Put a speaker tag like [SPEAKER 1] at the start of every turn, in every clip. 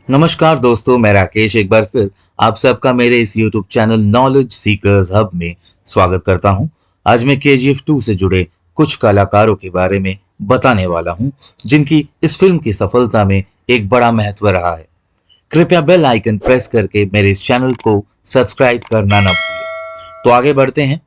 [SPEAKER 1] नमस्कार दोस्तों, मैं राकेश एक बार फिर आप सबका मेरे इस YouTube channel knowledge seekers hub में स्वागत करता हूं। आज मैं KGF 2 से जुड़े कुछ कलाकारों के बारे में बताने वाला हूं, जिनकी इस फिल्म की सफलता में एक बड़ा महत्व रहा है। कृपया बेल आइकन प्रेस करके मेरे इस चैनल को सब्सक्राइब करना न भूलें। तो आगे बढ़ते हैं।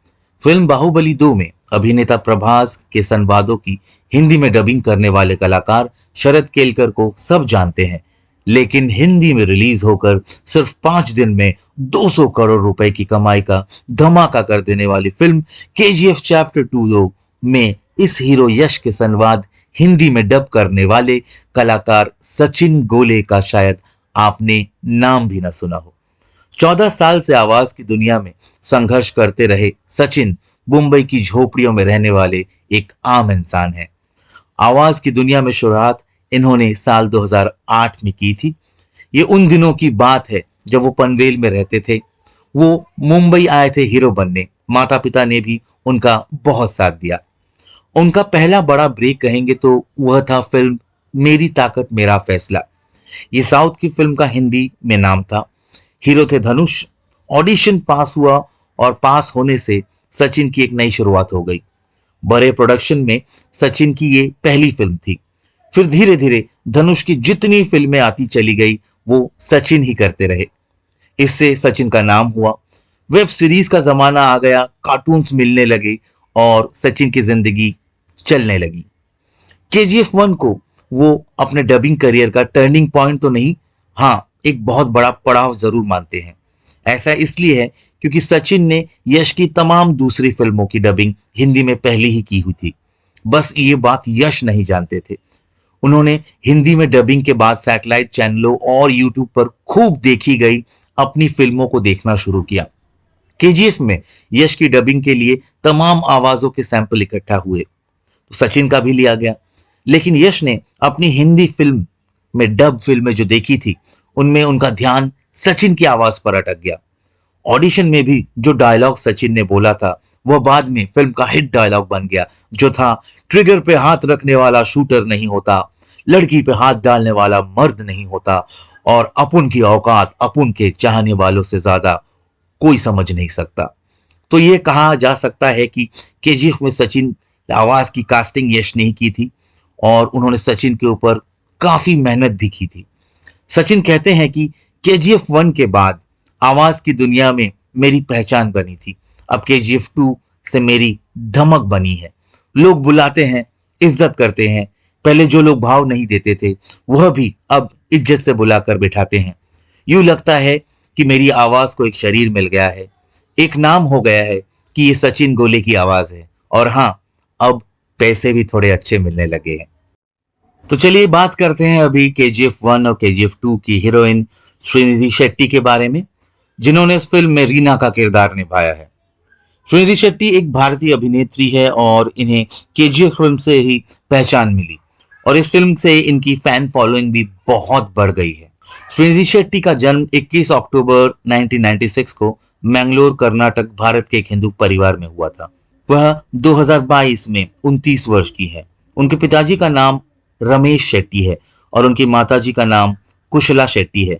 [SPEAKER 1] फिल्म बाहुबली 2 में अभिनेता प्रभास के संवादों की हिंदी में डबिंग करने वाले कलाकार शरद केलकर को सब जानते हैं, लेकिन हिंदी में रिलीज होकर सिर्फ 5 दिन में 200 करोड़ रुपए की कमाई का धमाका कर देने वाली फिल्म KGF चैप्टर 2 में इस हीरो यश के संवाद हिंदी में डब करने वाले कलाकार सचिन गोले का शायद आपने नाम भी न सुना हो। 14 साल से आवाज की दुनिया में संघर्ष करते रहे सचिन मुंबई की झोपड़ियों में रहने वाले एक आम इंसान है। आवाज की दुनिया में शुरुआत इन्होंने साल 2008 में की थी। ये उन दिनों की बात है जब वो पनवेल में रहते थे। वो मुंबई आए थे हीरो बनने। माता पिता ने भी उनका बहुत साथ दिया। उनका पहला बड़ा ब्रेक कहेंगे तो वह था फिल्म मेरी ताकत मेरा फैसला। ये साउथ की फिल्म का हिंदी में नाम था। हीरो थे धनुष। ऑडिशन पास हुआ और पास होने से सचिन की एक नई शुरुआत हो गई। बड़े प्रोडक्शन में सचिन की ये पहली फिल्म थी। फिर धीरे धीरे धनुष की जितनी फिल्में आती चली गई वो सचिन ही करते रहे। इससे सचिन का नाम हुआ। वेब सीरीज का जमाना आ गया, कार्टून्स मिलने लगे और सचिन की जिंदगी चलने लगी। KGF 1 को वो अपने डबिंग करियर का टर्निंग पॉइंट तो नहीं, हाँ, एक बहुत बड़ा पड़ाव जरूर मानते हैं। ऐसा इसलिए है क्योंकि सचिन ने यश की तमाम दूसरी फिल्मों की डबिंग हिंदी में पहले ही की हुई थी। बस ये बात यश नहीं जानते थे। उन्होंने हिंदी में डबिंग के बाद सैटेलाइट चैनलों और यूट्यूब पर खूब देखी गई अपनी फिल्मों को देखना शुरू किया। KGF में यश की डबिंग के लिए तमाम आवाजों के सैंपल इकट्ठा हुए तो सचिन का भी लिया गया। लेकिन यश ने अपनी हिंदी फिल्म में डब फिल्में जो देखी थी उनमें उनका ध्यान सचिन की आवाज पर अटक गया। ऑडिशन में भी जो डायलॉग सचिन ने बोला था वह बाद में फिल्म का हिट डायलॉग बन गया, जो था ट्रिगर पे हाथ रखने वाला शूटर नहीं होता, लड़की पे हाथ डालने वाला मर्द नहीं होता और अपुन की औकात अपुन के चाहने वालों से ज्यादा कोई समझ नहीं सकता। तो ये कहा जा सकता है कि KGF में सचिन आवाज की कास्टिंग यश ने ही की थी और उन्होंने सचिन के ऊपर काफी मेहनत भी की थी। सचिन कहते हैं कि KGF 1 के बाद आवाज की दुनिया में मेरी पहचान बनी थी। अब KGF 2 से मेरी धमक बनी है। लोग बुलाते हैं, इज्जत करते हैं। पहले जो लोग भाव नहीं देते थे वह भी अब इज्जत से बुलाकर बिठाते हैं। यूं लगता है कि मेरी आवाज को एक शरीर मिल गया है, एक नाम हो गया है कि ये सचिन गोले की आवाज है। और हाँ, अब पैसे भी थोड़े अच्छे मिलने लगे हैं। तो चलिए बात करते हैं अभी KGF 1 और KGF 2 की हीरोइन श्रीनिधि शेट्टी के बारे में, जिन्होंने इस फिल्म में रीना का किरदार निभाया है। श्रीनिधि शेट्टी एक भारतीय अभिनेत्री है और इन्हें KGF फिल्म से ही पहचान मिली और इस फिल्म से इनकी फैन फॉलोइंग भी बहुत बढ़ गई है। श्रीनिधि शेट्टी का जन्म 21 अक्टूबर 1996 को मैंगलोर, कर्नाटक, भारत के एक हिंदू परिवार में हुआ था। वह 2022 में 29 वर्ष की है। उनके पिताजी का नाम रमेश शेट्टी है और उनकी माताजी का नाम कुशला शेट्टी है।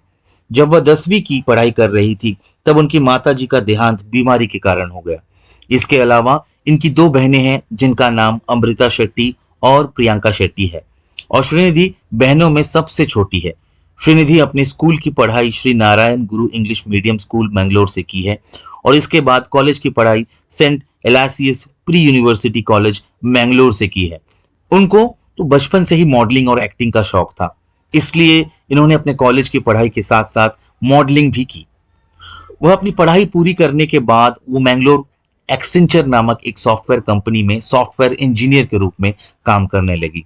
[SPEAKER 1] जब वह 10वीं की पढ़ाई कर रही थी तब उनकी माताजी का देहांत बीमारी के कारण हो गया। इसके अलावा इनकी दो बहनें हैं जिनका नाम अमृता शेट्टी और प्रियंका शेट्टी है और श्रीनिधि बहनों में सबसे छोटी है। श्रीनिधि अपने स्कूल की पढ़ाई श्री नारायण गुरु इंग्लिश मीडियम स्कूल मैंगलोर से की है और इसके बाद कॉलेज की पढ़ाई Saint Aloysius Pre University College Mangalore से की है। उनको तो बचपन से ही मॉडलिंग और एक्टिंग का शौक था, इसलिए इन्होंने अपने कॉलेज की पढ़ाई के साथ साथ मॉडलिंग भी की। वह अपनी पढ़ाई पूरी करने के बाद वो मैंगलोर एक्सेंचर नामक एक सॉफ्टवेयर कंपनी में सॉफ्टवेयर इंजीनियर के रूप में काम करने लगी।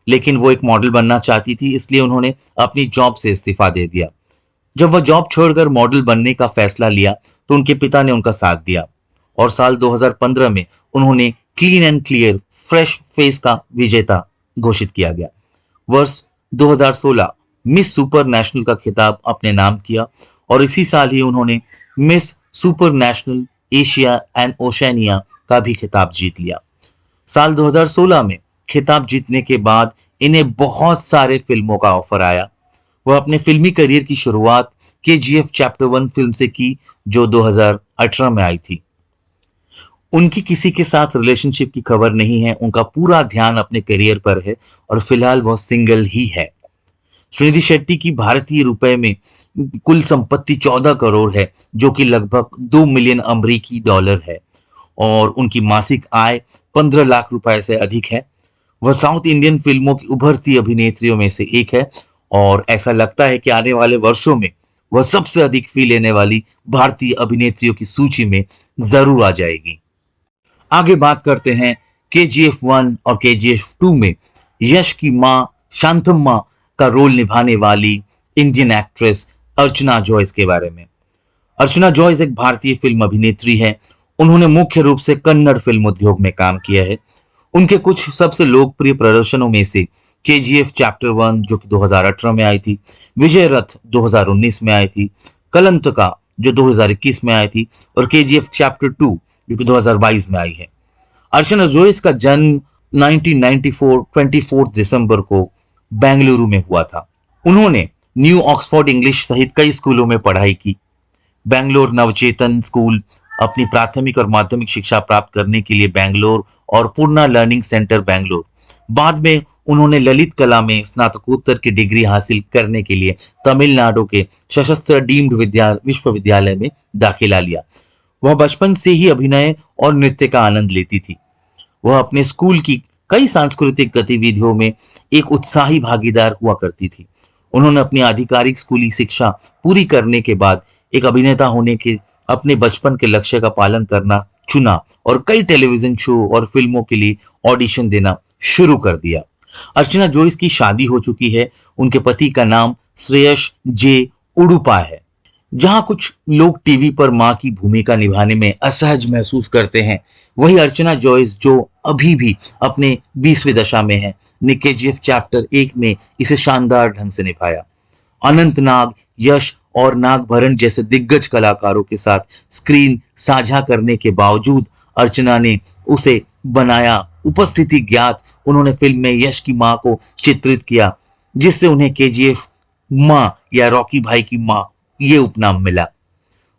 [SPEAKER 1] लेकिन वो एक मॉडल बनना चाहती थी, इसलिए उन्होंने अपनी जॉब से इस्तीफा दे दिया। जब वह जॉब छोड़कर मॉडल बनने का फैसला लिया तो उनके पिता ने उनका साथ दिया और साल 2015 में उन्होंने clean and clear fresh face का विजेता घोषित किया गया। वर्ष 2016 मिस सुपर नेशनल का खिताब अपने नाम किया और इसी साल ही उन्होंने miss super national Asia and Oceania का भी खिताब जीत लिया। साल 2016 में खिताब जीतने के बाद इन्हें बहुत सारे फिल्मों का ऑफर आया। वह अपने फिल्मी करियर की शुरुआत केजीएफ चैप्टर 1 फिल्म से की, जो 2018 में आई थी। उनकी किसी के साथ रिलेशनशिप की खबर नहीं है, उनका पूरा ध्यान अपने करियर पर है और फिलहाल वह सिंगल ही है। श्रीनिधि शेट्टी की भारतीय रुपए में कुल संपत्ति 14 करोड़ है, जो कि लगभग 2 मिलियन अमेरिकी डॉलर है, और उनकी मासिक आय 15 लाख रुपए से अधिक है। वह साउथ इंडियन फिल्मों की उभरती अभिनेत्रियों में से एक है और ऐसा लगता है कि आने वाले वर्षों में वह सबसे अधिक फी लेने वाली भारतीय अभिनेत्रियों की सूची में जरूर आ जाएगी। आगे बात करते हैं केजीएफ 1 और केजीएफ 2 में यश की मां शांतम्मा का रोल निभाने वाली इंडियन एक्ट्रेस अर्चना जॉयस के बारे में। अर्चना जॉयस एक भारतीय फिल्म अभिनेत्री है। उन्होंने मुख्य रूप से कन्नड़ फिल्म उद्योग में काम किया है। उनके कुछ सबसे लोकप्रिय प्रदर्शनों में से केजीएफ चैप्टर 1 जो कि 2018 में आई थी, विजय रथ 2019 में आई थी, कलंतका जो 2021 में आई थी, और केजीएफ चैप्टर 2 जो कि 2022 में आई है। अर्चना जोइस का जन्म 1994 24 दिसंबर को बेंगलुरु में हुआ था। उन्होंने न्यू ऑक्सफोर्ड इंग्लिश सहित कई स्कूलों में पढ़ाई की। बेंगलोर नवचेतन स्कूल अपनी प्राथमिक और माध्यमिक शिक्षा प्राप्त करने के लिए बेंगलोर और पूर्णा लर्निंग सेंटर बेंगलोर। बाद में उन्होंने ललित कला में स्नातकोत्तर की डिग्री हासिल करने के लिए तमिलनाडु के सशस्त्र डीम्ड विश्वविद्यालय में दाखिला लिया। वह बचपन से ही अभिनय और नृत्य का आनंद लेती थी। वह अपने स्कूल की कई सांस्कृतिक गतिविधियों में एक उत्साही भागीदार हुआ करती थी। उन्होंने अपनी आधिकारिक स्कूली शिक्षा पूरी करने के बाद एक अभिनेता होने के अपने बचपन के लक्ष्य का पालन करना चुना और कई टेलीविजन शो और फिल्मों के लिए ऑडिशन देना शुरू कर दिया। अर्चना जोइस की शादी हो चुकी है। उनके पति का नाम श्रेयस जे उडुपा है। जहां कुछ लोग टीवी पर मां की भूमिका निभाने में असहज महसूस करते हैं, वही अर्चना जॉयस जो अभी भी अपने 20वीं दशा में है, ने केजीएफ चैप्टर 1 में इसे शानदार ढंग से निभाया। अनंत नाग, यश और नागभरण जैसे दिग्गज कलाकारों के साथ स्क्रीन साझा करने के बावजूद अर्चना ने उसे बनाया उपस्थिति ज्ञात। उन्होंने फिल्म में यश की मां को चित्रित किया, जिससे उन्हें केजीएफ मां या रॉकी भाई की मां ये उपनाम मिला।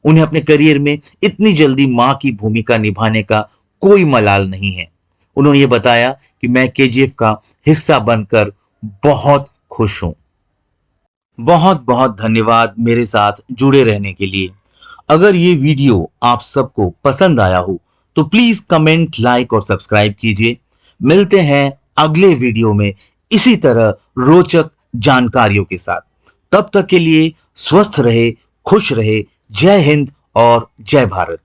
[SPEAKER 1] उन्हें अपने करियर में इतनी जल्दी मां की भूमिका निभाने का कोई मलाल नहीं है। उन्होंने ये बताया कि मैं केजीएफ का हिस्सा बनकर बहुत खुश हूं। बहुत बहुत धन्यवाद मेरे साथ जुड़े रहने के लिए। अगर ये वीडियो आप सबको पसंद आया हो तो प्लीज कमेंट, लाइक और सब्सक्राइब कीजिए। मिलते हैं अगले वीडियो में इसी तरह रोचक जानकारियों के साथ। तब तक के लिए स्वस्थ रहे, खुश रहे। जय हिंद और जय भारत।